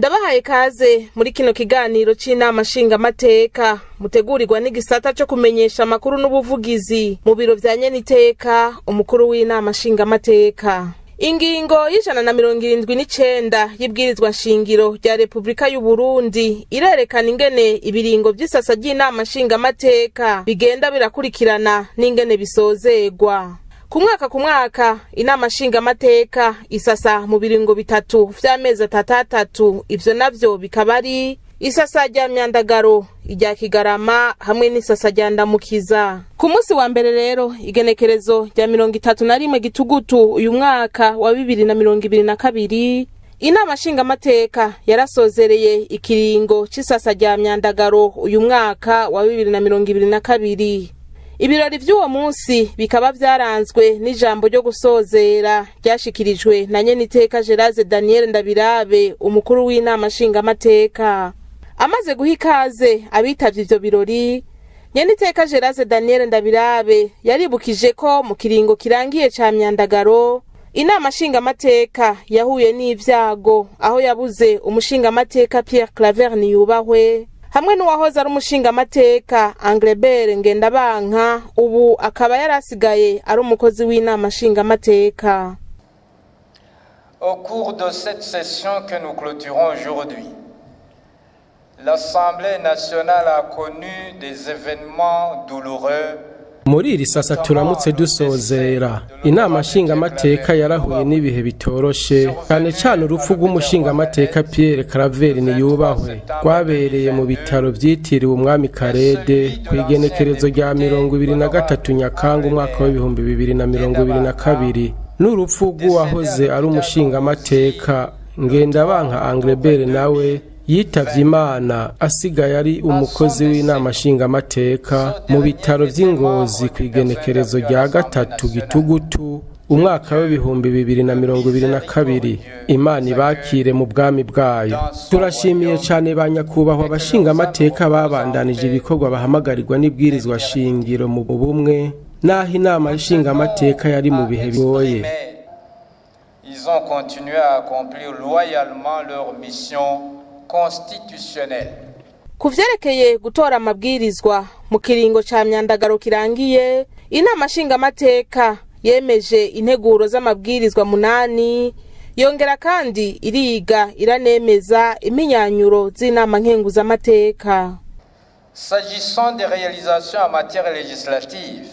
Ndabahaye kaze muri kino kiganiro c'inama nshingamateka mutegurirwa n'igisata cyo kumenyesha amakuru n'ubuvugizi mu biro vya Nyeniteka umukuru w'inama nshingamateka. Ingingo y'ijana na 79 y'ibwirizwa nshingiro rya Republika y'u Burundi irerekana ingene ibiringo vy'isasa ry'inama nshingamateka bigenda birakurikirana n'ingene bisozegwa. Ku mwaka inama nshingamateka isasa mu biringo bitatu vy'amezi atatu, ivyo navyo bikaba ari isasa rya Myandagaro, irya Kigarama hamwe n'isasa rya Ndamukiza. Ku munsi wa mbere rero igenekerezo rya 31 Gitugutu uyu mwaka wa 2022 inama nshingamateka yarasozereye ikiringo c'isasa rya Myandagaro uyu mwaka wa 2022. Ibirori vy'uwo munsi bikaba vyaranzwe n'ijambo ryo gusozera ryashikirijwe na Nyeniteka Gerard Daniel Ndabirabe umukuru w'inama nshingamateka. Amaze guha ikaze abitavye ivyo birori, Nyeniteka Gerard Daniel Ndabirabe yaribukije ko mu kiringo kirangiye ca Myandagaro inama nshingamateka yahuye n'ivyago aho yabuze umushingamateka Pierre Claver Niyubahwe hamwe n'uwahoze ari umushingamateka Anglebert Ngendabanka, ubu akaba yarasigaye ari umukozi w'inama nshingamateka. Au cours de cette session que nous clôturons aujourd'hui, l'Assemblée nationale a connu des événements douloureux. Muri iri sasa turamutse dusozera inama nshingamateka yarahuye n'ibihe bitoroshe cyane urupfu rw'umushingamateka Pierre Claver Niyubahwe rwabereye mu bitaro vyitiriwe umwami Karede kwigenekerezo rya 23 Nyakanga umwaka wa 2022 n'urupfu rw'uwahoze ari umushingamateka Ngendabanka Anglebert nawe yitavye Imana asigaye ari umukozi w'inama nshingamateka mu bitaro vy'Ingozi kwigenekerezo rya 3 Gitugutu umwaka wa 2022. Imana ibakire mu bwami bwayo. Turashimiye cyane ba nyakubahwa abashingamateka babandanije ibikorwa bahamagarirwa n'ibwirizwa shingiro mu bumwe naho inama nshingamateka yari mu bihe bigoye. Ils ont continué à accomplir loyalement leur mission constitutionnelle. Kuvyerekeye gutora amabwirizwa mu kiringo ca Myandagaro kirangiye, inama nshingamateka yemeje integuro z'amabwirizwa 8, yongera kandi iriga iranemeza iminyanyuro z'inama nkenguzamateka. S'agissant des réalisations en matière législative,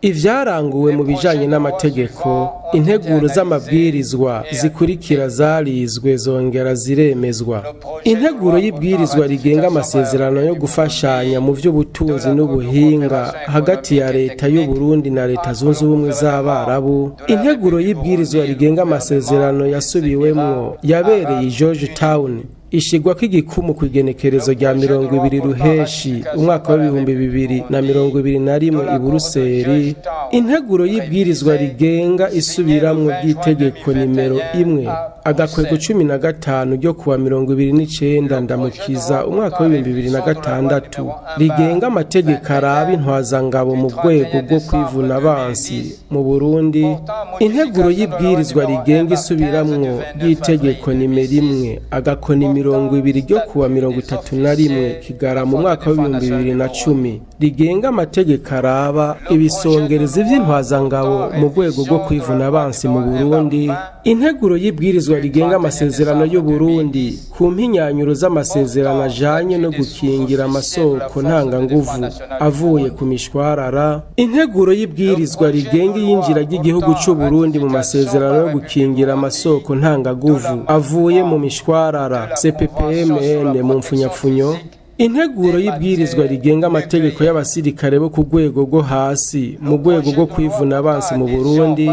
ivyaranguwe mu bijanye n'amategeko, integuro z'amabwirizwa zikurikira zarizwe zongera ziremezwa. Integuro y'ibwirizwa rigenga amasezerano yo gufashanya mu vy'ubutunzi n'ubuhinga hagati ya leta y'u Burundi na leta zunze ubumwe z'Abarabu. Integuro y'ibwirizwa rigenga amasezerano yasubiwemwo yabereye Georgetown ishigwa k'igikumu kwigenekerezo rya 20 Ruheshi umwaka wa 2021 i Buruseli. Integuro y'ibwirizwa rigenga isubiramwo ry'itegeko nimero 1/15 ryo kuwa 29 Ndamukiza umwaka wa 2006 rigenga amategeko araba intwazangabo mu rwego rwo kwivuna abansi mu Burundi. Integuro y'ibwirizwa rigenga isubiramwo ry'itegeko nimero 1/20 ryo kuwa 31 Kigarama umwaka wa 2010 rigenga amategeko araba ibisongerezi vy'intwazangabo mu rwego rwo kwivuna abansi mu Burundi. Integuro y'ibwirizwa rigenga amasezerano y'u Burundi ku mpinyanyuro z'amasezerano ajanye no gukingira amasoko ntanganguvu avuye ku mishwarara. Integuro y'ibwirizwa rigenga yinjira ry'igihugu c'u Burundi mu masezerano yo gukingira amasoko ntanganguvu avuye mu mishwarara CPPMN mu mfunyapfunyo. Integuro y'ibwirizwa rigenga amategeko y'abasirikare bo ku rwego rwo hasi mu rwego rwo kwivuna abansi mu Burundi.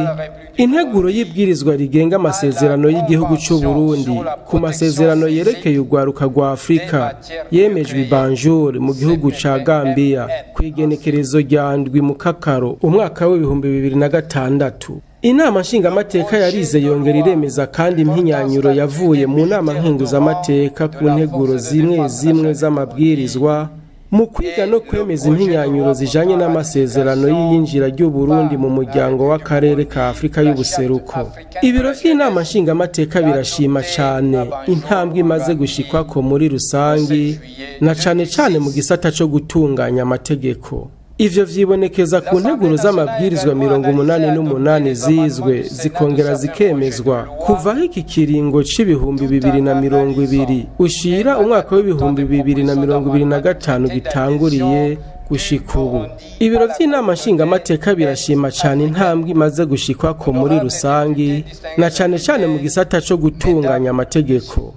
Integuro y'ibwirizwa rigenga amasezerano y'igihugu c'u Burundi ku masezerano yerekeye urwaruka rwa Afrika yemejwe Banjul mu gihugu ca Gambia kwigenekerezo rya 7 Mukakaro umwaka wa 2006. Inama nshingamateka yarize yongera iremeza kandi impinyanyuro yavuye mu nama nkenguzamateka ku nteguro zimwe z'amabwirizwa mu kwiga no kwemeza impinyanyuro zijanye n'amasezerano y'iyinjira ry'u Burundi mu muryango w'akarere ka Afrika y'ubuseruko. Ibiro vy'inama nshingamateka birashima cane intambwe imaze gushikwako muri rusangi na cane mu gisata co gutunganya amategeko. Ivyo vyibonekeza ku nteguro z'amabwirizwa 88 zizwe zikongera zikemezwa kuvaho iki kiringo c'ibihumbi 2020 ushira umwaka w'ibihumbi 2025 gitanguriye gushika ubu. Ibiro vy'inama nshingamateka birashima cane intambwe imaze gushikwako muri rusangi na cane mu gisata co gutunganya amategeko.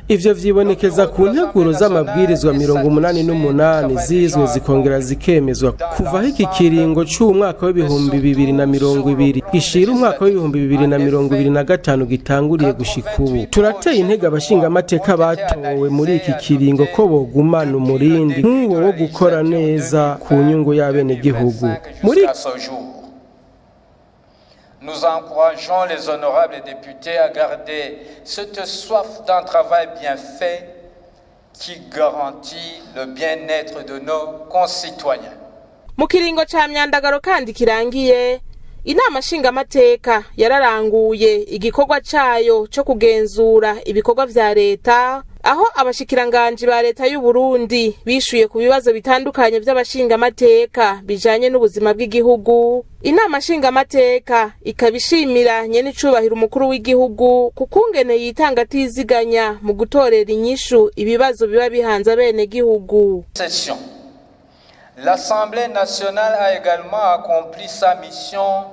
Ivyo vyibonekeza ku nteguro z'amabwirizwa 88 zizwe zikongera zikemezwa kuvaho iki kiringo c'umwaka w'ibihumbi 2020 gishira umwaka w'ibihumbi 2025 gitanguriye gushika ubu. Turateye intege abashingamateka batowe muri iki kiringo ko bogumana umurindi nk'uwo wo gukora neza ku nyungu y'abenegihugu. Nous encourageons les honorables députés à garder cette soif d'un travail bien fait qui garantit le bien-être de nos concitoyens. Mu kiringo ca myandagaro kandi kirangiye, inama nshingamateka yararanguye igikorwa cayo co kugenzura ibikorwa vya leta, aho abashikiranganji ba leta y'u Burundi bishuye ku bibazo bitandukanye by'abashingamateka bijanye n'ubuzima bw'igihugu. Inama nshingamateka ikabishimira nyenicubahiro umukuru w'igihugu kukungene yitanga atiziganya mu gutorera inyishu ibibazo biba bihanze abenegihugu. L'Assemblée nationale a également accompli sa mission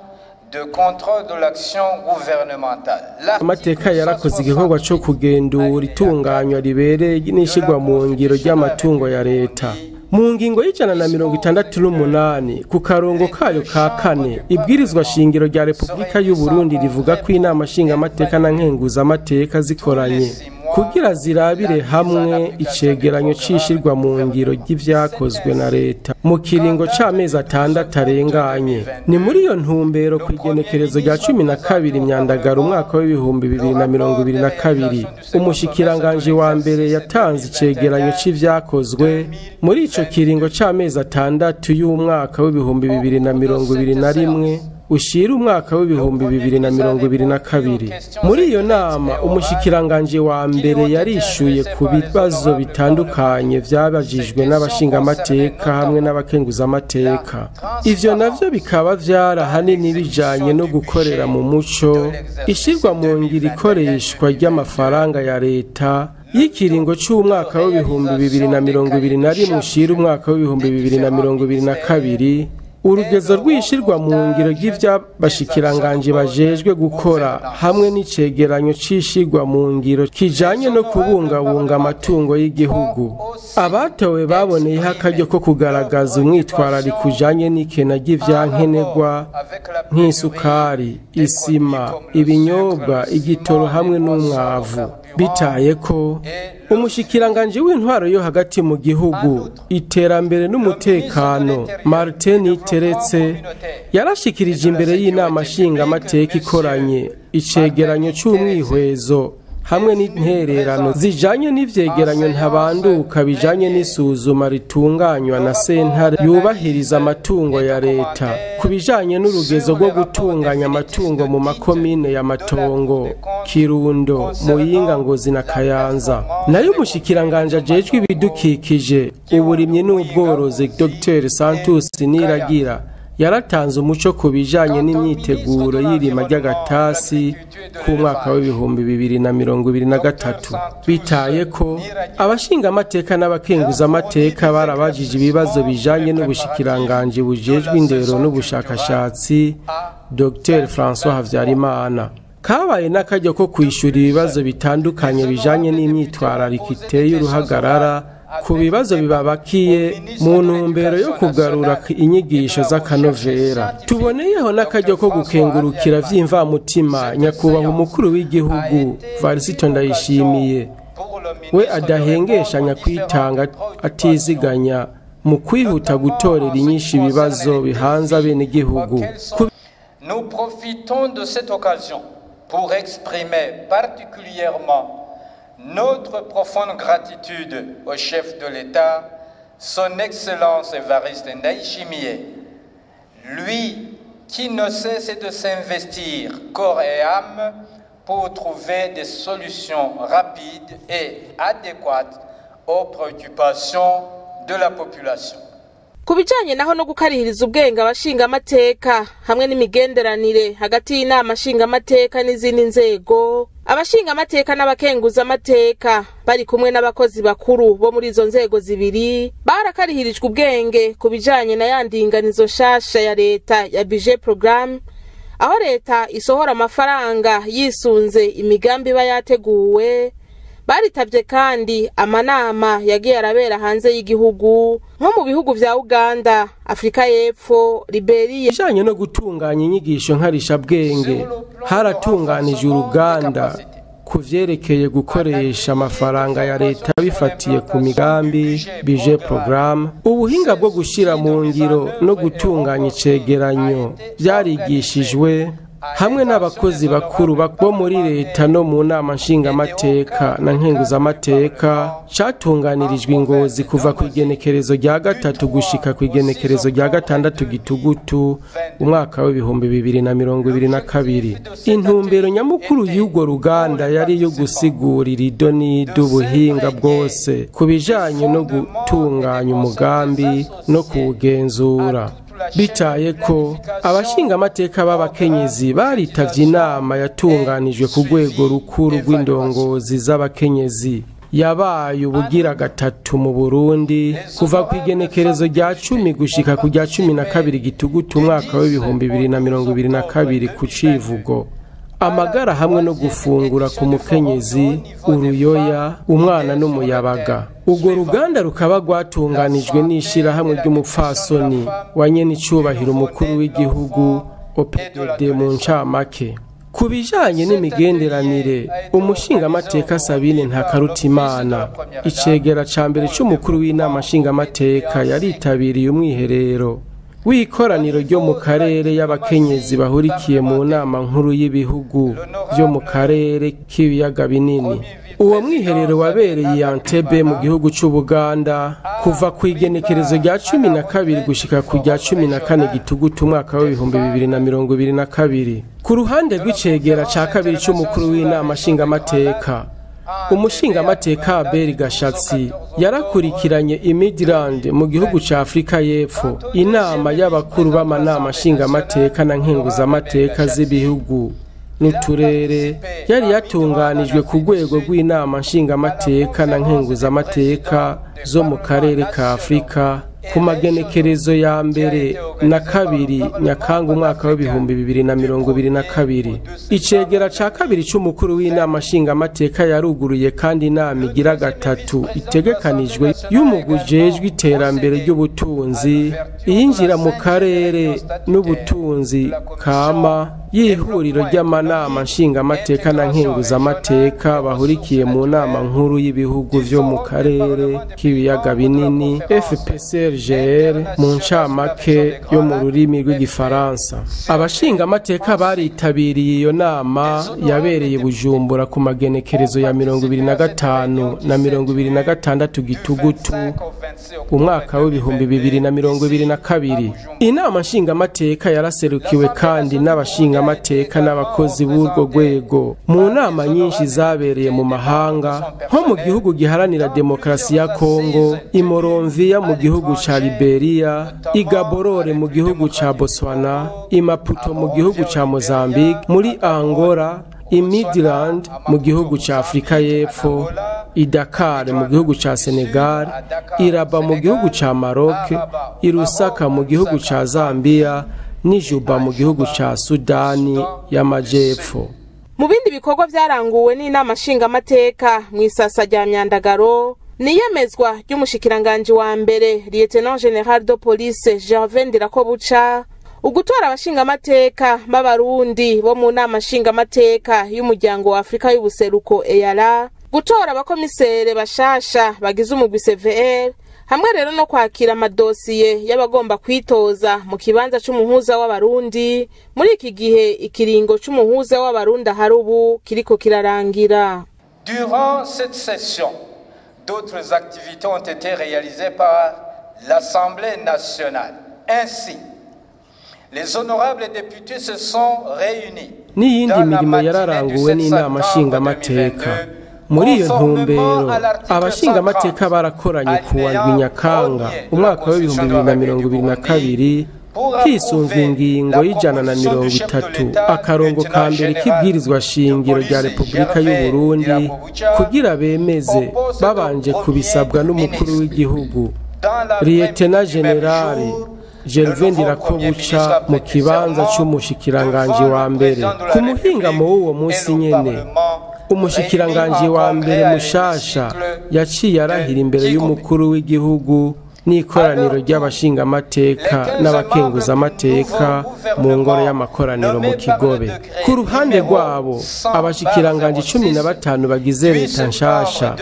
de contrôle de l'action gouvernementale. Amateka yarakoze igikorwa cyo kugendura itunganywa ribereye n'ishigwa mu ngiro ry'amatungo ya leta. Mu ngingo y'168 ku karongo kayo ka kane ibwirizwa shingiro rya Republika y'u Burundi rivuga ko inama nshingamateka na nkenguza amateka zikoranye kugira zirabire hamwe icegeranyo cishirwa mu ngiro ry'ivyakozwe na leta mu kiringo c'amezi 6 arenganye. Ni muri iyo ntumbero kwigenekerezo rya 12 myandagaro umwaka w'ibihumbi 2022 umushikiranganje wa mbere yatanze icegeranyo c'ivyakozwe muri ico kiringo c'amezi 6 y'umwaka w'ibihumbi 2021 ushira umwaka w'ibihumbi 2022. Muri iyo nama umushikiranganje wa mbere yarishuye ku bibazo bitandukanye vyabajijwe n'abashingamateka hamwe n'abakenguza amateka. Ivyo navyo bikaba vyarahanini bijanye no gukorera mu muco, ishirwa mu ngiro ikoreshwa ry'amafaranga ya leta y'ikiringo c'umwaka w'ibihumbi 2021 ushira umwaka w'ibihumbi 2022. Urugezo rwishirwa mu ngiro ry'ivyabashikiranganje bajejwe gukora hamwe n'icegeranyo cishirwa mu ngiro kijanye no kubungabunga amatungo y'igihugu. Abatowe baboneyeho akaryo ko kugaragaza umwitwarariko ujanye n'ikena ry'ivyankenerwa nk'isukari, isima, ibinyobwa, igitoro hamwe n'umwavu. Bitaye ko umushikiranganje w'intwaro yo hagati mu gihugu, iterambere n'umutekano Martin Teretse yarashikirije imbere y'inama nshingamateka ikoranye icegeranyo c'umwihwezo hamwe n'intererano zijanye n'ivyegeranyo ntabanduka bijanye n'isuzuma ritunganywa na sentare yubahiriza amatungo ya leta ku bijanye n'urugezo rwo gutunganya amatungo mu makomine ya Matongo, Kirundo, Muyinga, Ngozi na Kayanza. Nayo umushikiranganje ajejwe ibidukikije, uburimyi n'ubworozi Dr Santos Niragira yaratanze umuco ku bijanye n'imyiteguro y'irima ry'agatasi ku mwaka w'ibihumbi 2023. Bitaye ko abashinga amateka n'abakenguza amateka barabajije ibibazo bijanye n'ubushikiranganje bujejwe indero n'ubushakashatsi Dr François Havyarimana. Kabaye n'akaryo ko kwishura ibibazo bitandukanye bijanye n'imyitwarariko iteye uruhagarara ku bibazo bibabakiye mu ntumbero yo kugarura inyigisho z'akanovera. Tuboneyeho n'akaryo ko gukengurukira vy'imvamutima nyakubahwa umukuru w'igihugu Varisito Ndayishimiye, we adahengeshanya kwitanga atiziganya mu kwihuta gutorera inyinshi ibibazo bihanze abenegihugu. Nous profitons de cette occasion pour exprimer particulièrement notre profonde gratitude au chef de l'État, Son Excellence Évariste Ndayishimiye, lui qui ne cesse de s'investir corps et âme pour trouver des solutions rapides et adéquates aux préoccupations de la population. Kubijanye naho no gukarihiriza ubwenge abashinga amateka hamwe n'imigenderanire hagati y'inama nshinga amateka n'izindi nzego, abashinga amateka n'abakenguza amateka bari kumwe n'abakozi bakuru bo muri izo nzego zibiri barakarihirijwe ubwenge kubijanye na yandinganizo nshasha ya leta ya budget programme, aho leta isohora amafaranga yisunze imigambi iba yateguwe. Baritavye kandi amanama yagiye arabera hanze y'igihugu nko mu bihugu vya Uganda, Afrika y'Epfo, Liberia. Bijanye no gutunganya inyigisho nkarisha bwenge, haratunganije uruganda kuvyerekeye gukoresha amafaranga ya leta bifatiye ku migambi budget programme. Ubuhinga bwo gushira mu ngiro no gutunganya icegeranyo byarigishijwe hamwe n'abakozi bakuru bo muri leta no mu nama nshingamateka na nkenguzamateka. Catunganirijwe Ngozi kuva ku igenekerezo rya 3 gushika ku igenekerezo rya 6 Gitugutu umwaka wa 2022. Intumbero nyamukuru y'urwo ruganda yari yo gusigurira idoni d'ubuhinga bwose kubijanye no gutunganya umugambi no kuwugenzura. Bitaye ko abashinga amateka b'abakenyezi baritavye inama yatunganijwe ku rwego rukuru rw'indongozi z'abakenyezi yabaye ubugira gatatu mu Burundi kuva ku igenekerezo rya 10 gushika ku rya 12 Gitugutu umwaka wa 2022 ku Civugo. Amagara hamwe no gufungura ku mukenyezi, uruyoya, umwana n'umuyabaga. Urwo ruganda rukaba rwatunganijwe n'ishirahamwe ry'umupfasoni wa nyenicubahiro umukuru w'igihugu OPDD mu ncamake. Kubijanye n'imigenderanire, umushinga amateka Sabine Ntakarutimana, icegera ca mbere c'umukuru w'inama nshinga amateka, yaritabiriye umwiherero w'ikoraniro ryo mu karere y'abakenyezi bahurikiye mu nama nkuru y'ibihugu byo mu karere k'ibiyaga binini. Uwo mwiherero wabereye Entebbe mu gihugu c'Ubuganda kuva ku igenekerezo rya 12 gushika ku rya 14 Gitugutu umwaka wa 2022. Ku ruhande rw'icegera ca kabiri c'umukuru w'inama nshingamateka, umushinga amateka Abel Gashatsi yarakurikiranye Midland mu gihugu ca Afrika y'Epfo inama y'abakuru b'amanama nshinga amateka na nkenguza amateka z'ibihugu n'uturere yari yatunganijwe ku rwego rw'inama nshinga amateka na nkenguza amateka zo mu karere ka Afrika ku magenekerezo ya mbere na kabiri Nyakanga umwaka wa 2022. Icegera ca kabiri c'umukuru w'inama nshinga amateka yaruguruye kandi inama igira gatatu itegekanijwe y'umugujejwe iterambere ry'ubutunzi, iyinjira mu karere n'ubutunzi kama y'ihuriro ry'amanama nshinga amateka na nkenguza amateka bahurikiye mu nama nkuru y'ibihugu vyo mu karere k'ibiyaga binini FPCRGR mu ncamake yo mu rurimi rw'igifaransa. Abashinga amateka baritabiriye iyo nama yabereye Bujumbura ku magenekerezo ya 25 na 26 Gitugutu umwaka wa 2022. Inama nshinga amateka yaraserukiwe kandi n'abashinga amateka n'abakozi b'urwo rwego mu nama nyinshi zabereye mu mahanga nko mu gihugu giharanira demokarasi ya Kongo, Imoronvia mu gihugu ca Liberia, Igaborore mu gihugu ca Botswana, Maputo mu gihugu ca Mozambique, muri Angola, Midland mu gihugu ca Afrika y'Epfo, Dakar mu gihugu ca Senegal, Rabat mu gihugu ca Maroc, Lusaka mu gihugu ca Zambia, Juba mu gihugu ca Sudani y'Amajepfo. Mu bindi bikorwa vyaranguwe n'inama nshinga amateka mu isasa rya Myandagaro niyemezwa ry'umushikiranganje wa mbere Lieutenant General de Police Gervais Ndirakobuca ugutora abashinga amateka b'abarundi bo mu nama nshinga amateka y'umuryango wa Afrika y'ubuseruko EALA, gutora abakomisere bashasha bagize umugwi CVR, hamwe rero no kwakira amadosiye y'abagomba kwitoza mu kibanza c'umuhuza w'abarundi muri iki gihe ikiringo c'umuhuza w'abarundi harubu kiriko kirarangira. Durant cette session, d'autres activités ont été réalisées par l'Assemblée nationale. Ainsi, les honorables députés se sont réunis n'iyindi mirimo yararanguwe n'inama nshingamateka. Muri iyo ntumbero abashingamateka barakoranye kuwa ndwi Nyakanga umwaka wa 2022 hisunzwe ingingo y'130 akarongo ka mbere k'ibwirizwa shingiro rya Repubulika y'u Burundi kugira bemeze babanje kubisabwa n'umukuru w'igihugu Lieutenant General Gervais Ndirakobuca mu kibanza c'umushikiranganji wa mbere. Ku muhingamo w'uwo munsi nyene umushikiranganji wa mbere mushasha yaciye arahira imbere y'umukuru w'igihugu n'ikoraniro ry'abashingamateka n'abakenguzamateka mu ngoro y'amakoraniro mu Kigobe. Ku ruhande rwabo abashikiranganji 15 bagize leta nshasha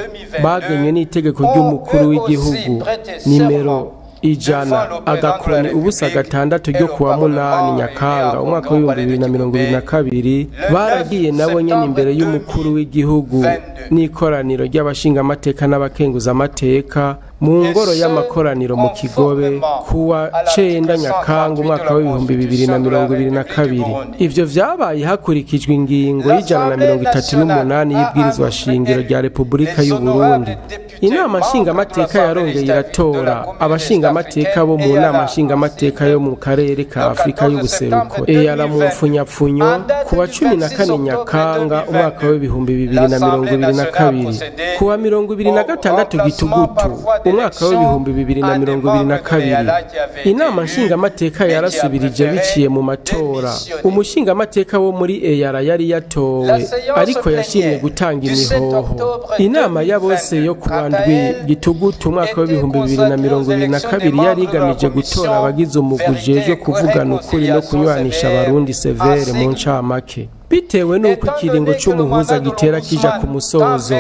bagenywe n'itegeko ry'umukuru w'igihugu nimero 100/6 ryo kuwa 8 Nyakanga umwaka wa 2022 baragiye nabo nyene imbere y'umukuru w'igihugu n'ikoraniro ry'abashingamateka n'abakenguzamateka mu ngoro y'amakoraniro mu Kigobe kuwa 9 Nyakanga umwaka wa 2022. Ivyo vyabaye hakurikijwe ingingo y'138 y'ibwirizwa shingiro rya Repubulika y'u Burundi. Inama nshingamateka yarongeye iratora abashingamateka bo mu nama nshingamateka yo mu karere ka Afrika y'ubuseruko eyara mu mfunyapfunyo kuwa 14 Nyakanga umwaka wa 2022 kuwa 26 Gitugutu umwaka wa 2022 inama nshingamateka yarasubirije biciye mu matora. Umushingamateka wo muri eyara yari yatowe ariko yashimye gutanga imihoho. Inama ya bose yo kuwa ndwi Gitugutu umwaka wa 2022 yari igamije gutora abagize umuguje kuvugana ukuri no kunywanisha abarundi severe mu ncamake. Bitewe n'uko ikiringo c'umuhuza gitera kija ku musozo,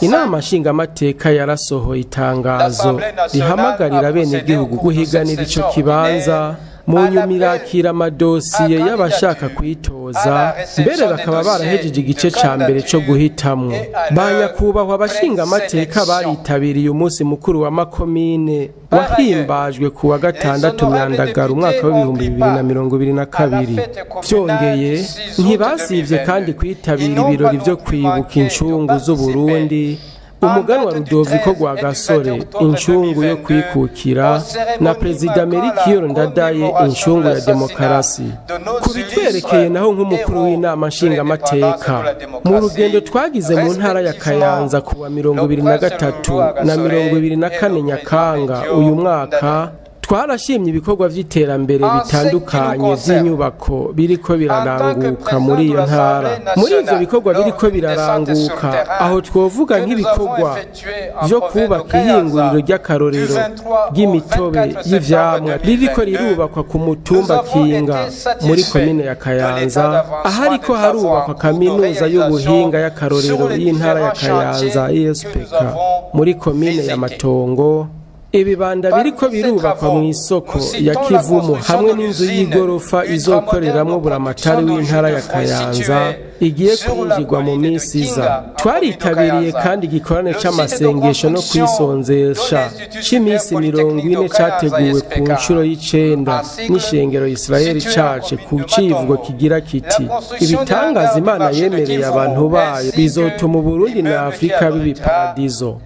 inama nshingamateka yarasohoye itangazo rihamagarira bene igihugu guhiganira ico kibanza mu nyumirakira amadosiye y'abashaka kwitoza, mbere bakaba barahejeje igice ca mbere co guhitamwo. Banyakubahwa abashingamateka baritabiriye umunsi mukuru wa makomine wahimbajwe kuwa 6 Myandagaro umwaka wa 2022. Vyongeye ntibasivye kandi kwitabira ibirori vyo kwibuka incungu z'u Burundi, umuganwa Rudoviko Rwagasore incungu yo kwikukira na Perezida Melchior Ndadaye incungu ya demokarasi. Kubitwerekeye naho nk'umukuru w'inama nshingamateka mu rugendo twagize mu ntara ya Kayanza kuwa 23 na 24 Nyakanga uyu mwaka, twarashimye ibikorwa vy'iterambere bitandukanye vy'inyubako biriko biraranguka muri iyo ntara. Muri ivyo bikorwa biriko biraranguka aho twovuga nk'ibikorwa vyo kubaka ihinguriro ry'akarorero ry'imitobe y'ivyamwa ririko rirubakwa ku mutumba Kinga muri komine ya Kayanza, ahariko harubakwa kaminuza y'ubuhinga y'akarorero y'intara ya Kayanza ESPK muri komine ya Matongo. Ibibanda biriko birubakwa mu isoko ya Kivumu hamwe n'inzu y'igorofa izokoreramwo buramatari w'intara ya Kayanza igiye kwinjirwa mu minsi iza. Twaritabiriye kandi igikorane c'amasengesho no kwisonzesha c'imisi 40 categuwe ku nshuro y'icenda n'ishengero Israeli Church ku civugo kigira kiti ibitangaza Imana yemereye abantu bayo bizotuma Burundi na Afrika bibiparadizo.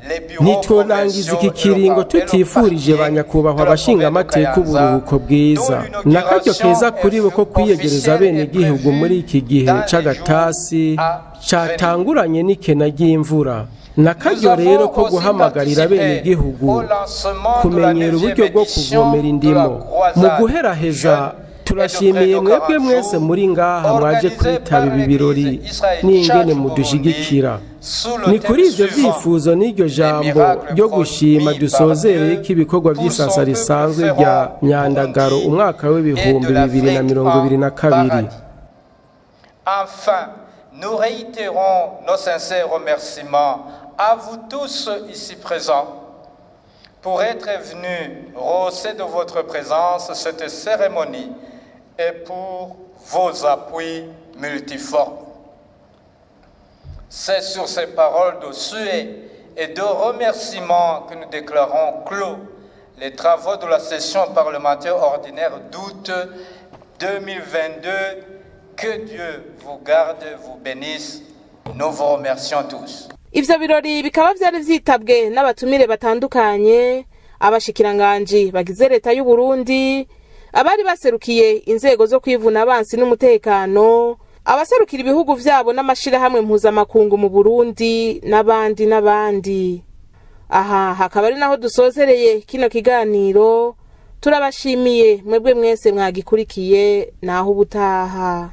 Ntitworangiza iki kiringo tutifurije banyakubahwa abashingamateka uburuhuko bwiza n'akaryo keza kuri bo ko kwiyegereza bene igihugu muri iki gihe c'agatasi catanguranye n'ikena ry'imvura. N'akaryo rero ko guhamagarira bene igihugu kumenyera uburyo bwo kuvomera indimo. Mu guheraheza turashimiye mwebwe mwese muri ngaha mwaje kwitaba ibi birori n'ingene mudushigikira. Ni kuri ivyo vyifuzo n'iryo jambo ryo gushima dusozereye ko ibikorwa vy'isasa risanzwe rya Myandagaro umwaka wa 2022. Enfin, nous réitérons nos sincères remerciements à vous tous ici présents pour être venus rehausser de votre présence cette cérémonie et pour vos appuis multiformes. C'est sur ces paroles de souhait et de remerciement que nous déclarons clos les travaux de la session parlementaire ordinaire d'août 2022. Que Dieu vous garde, vous bénisse. Nous vous remercions tous. Ivyo birori bikaba vyari vyitabwe n'abatumire batandukanye, abashikiranganji bagize leta y'u Burundi, abari baserukiye inzego zo kwivuna abansi n'umutekano, abaserukira ibihugu vyabo n'amashirahamwe mpuzamakungu mu Burundi n'abandi. Aha hakaba ari naho dusozereye kino kiganiro. Turabashimiye mwebwe mwese mwagikurikiye, naho ubutaha.